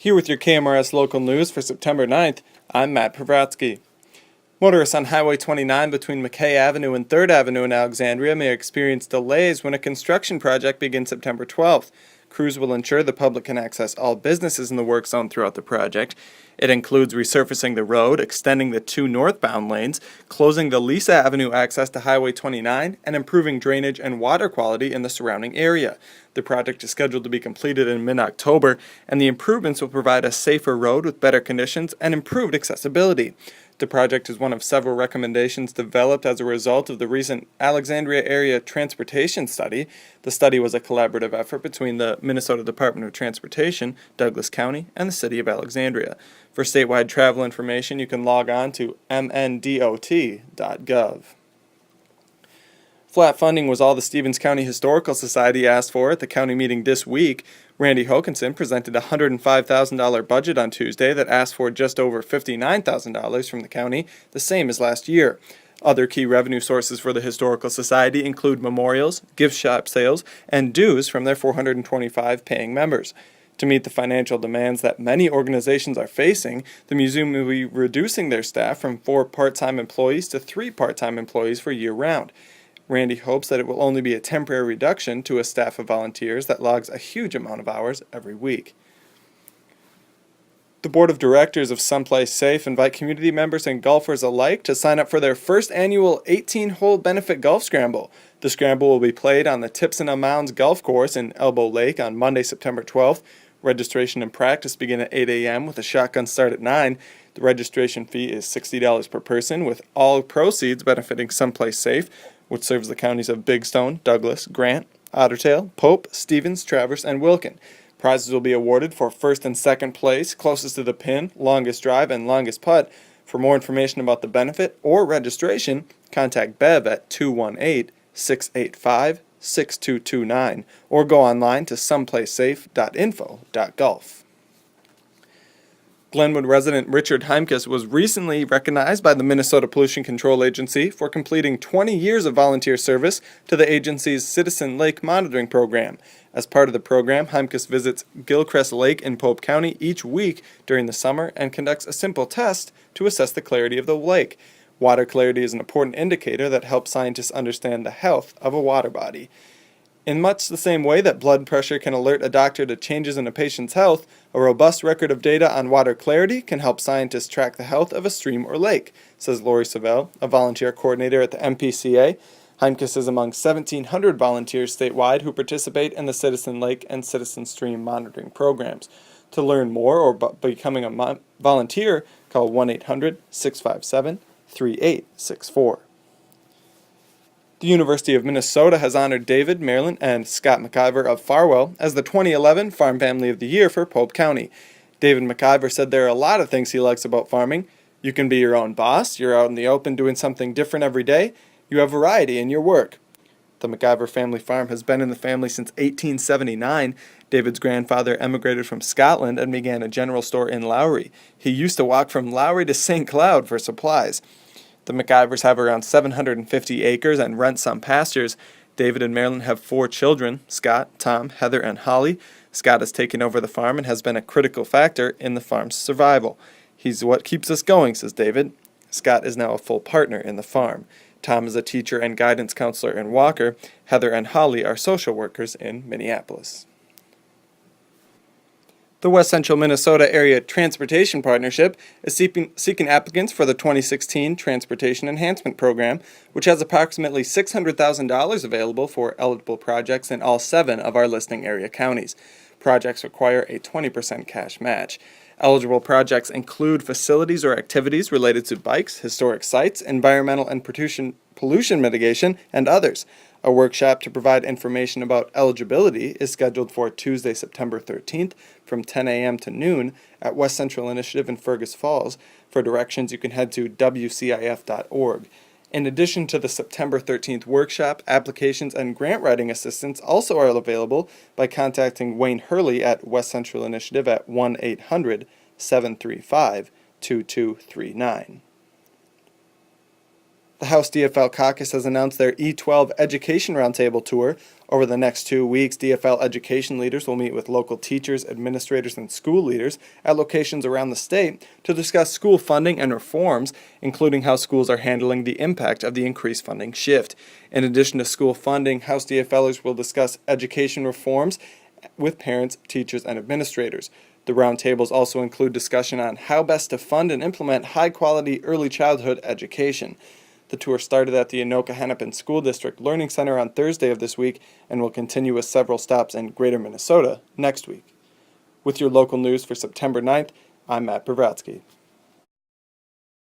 Here with your KMRS local news for September 9th, I'm Matt Privratsky. Motorists on Highway 29 between McKay Avenue and 3rd Avenue in Alexandria may experience delays when a construction project begins September 12th. Crews will ensure the public can access all businesses in the work zone throughout the project. It includes resurfacing the road, extending the 2 northbound lanes, closing the Lisa Avenue access to Highway 29, and improving drainage and water quality in the surrounding area. The project is scheduled to be completed in mid-October, and the improvements will provide a safer road with better conditions and improved accessibility. The project is one of several recommendations developed as a result of the recent Alexandria Area Transportation Study. The study was a collaborative effort between the Minnesota Department of Transportation, Douglas County, and the City of Alexandria. For statewide travel information, you can log on to mndot.gov. Flat funding was all the Stevens County Historical Society asked for at the county meeting this week. Randy Hokinson presented a $105,000 budget on Tuesday that asked for just over $59,000 from the county, the same as last year. Other key revenue sources for the Historical Society include memorials, gift shop sales, and dues from their 425 paying members. To meet the financial demands that many organizations are facing, the museum will be reducing their staff from 4 part-time employees to 3 part-time employees for year-round. Randy hopes that it will only be a temporary reduction to a staff of volunteers that logs a huge amount of hours every week. The Board of Directors of Someplace Safe invite community members and golfers alike to sign up for their first annual 18-hole benefit golf scramble. The scramble will be played on the Tips and Mounds Golf Course in Elbow Lake on Monday, September 12th. Registration and practice begin at 8 a.m. with a shotgun start at 9. The registration fee is $60 per person, with all proceeds benefiting Someplace Safe, which serves the counties of Big Stone, Douglas, Grant, Ottertail, Pope, Stevens, Traverse, and Wilkin. Prizes will be awarded for first and second place, closest to the pin, longest drive, and longest putt. For more information about the benefit or registration, contact Bev at 218-685-6229 or go online to someplacesafe.info.golf. Glenwood resident Richard Heimkes was recently recognized by the Minnesota Pollution Control Agency for completing 20 years of volunteer service to the agency's Citizen Lake Monitoring Program. As part of the program, Heimkes visits Gilchrist Lake in Pope County each week during the summer and conducts a simple test to assess the clarity of the lake. Water clarity is an important indicator that helps scientists understand the health of a water body. In much the same way that blood pressure can alert a doctor to changes in a patient's health, a robust record of data on water clarity can help scientists track the health of a stream or lake, says Lori Savell, a volunteer coordinator at the MPCA. Heimkes is among 1,700 volunteers statewide who participate in the Citizen Lake and Citizen Stream monitoring programs. To learn more or becoming a volunteer, call 1-800-657-3864. The University of Minnesota has honored David, Marilyn, and Scott McIver of Farwell as the 2011 Farm Family of the Year for Pope County. David McIver said there are a lot of things he likes about farming. You can be your own boss, you're out in the open doing something different every day, you have variety in your work. The McIver family farm has been in the family since 1879. David's grandfather emigrated from Scotland and began a general store in Lowry. He used to walk from Lowry to St. Cloud for supplies. The McIvers have around 750 acres and rent some pastures. David and Marilyn have 4 children, Scott, Tom, Heather, and Holly. Scott has taken over the farm and has been a critical factor in the farm's survival. He's what keeps us going, says David. Scott is now a full partner in the farm. Tom is a teacher and guidance counselor in Walker. Heather and Holly are social workers in Minneapolis. The West Central Minnesota Area Transportation Partnership is seeking applicants for the 2016 Transportation Enhancement Program, which has approximately $600,000 available for eligible projects in all 7 of our listing area counties. Projects require a 20% cash match. Eligible projects include facilities or activities related to bikes, historic sites, environmental and pollution mitigation, and others. A workshop to provide information about eligibility is scheduled for Tuesday, September 13th from 10 a.m. to noon at West Central Initiative in Fergus Falls. For directions, you can head to wcif.org. In addition to the September 13th workshop, applications and grant writing assistance also are available by contacting Wayne Hurley at West Central Initiative at 1-800-735-2239. The House DFL Caucus has announced their E12 Education Roundtable Tour. Over the next 2 weeks, DFL education leaders will meet with local teachers, administrators, and school leaders at locations around the state to discuss school funding and reforms, including how schools are handling the impact of the increased funding shift. In addition to school funding, House DFLers will discuss education reforms with parents, teachers, and administrators. The roundtables also include discussion on how best to fund and implement high-quality early childhood education. The tour started at the Anoka-Hennepin School District Learning Center on Thursday of this week and will continue with several stops in Greater Minnesota next week. With your local news for September 9th, I'm Matt Privratsky.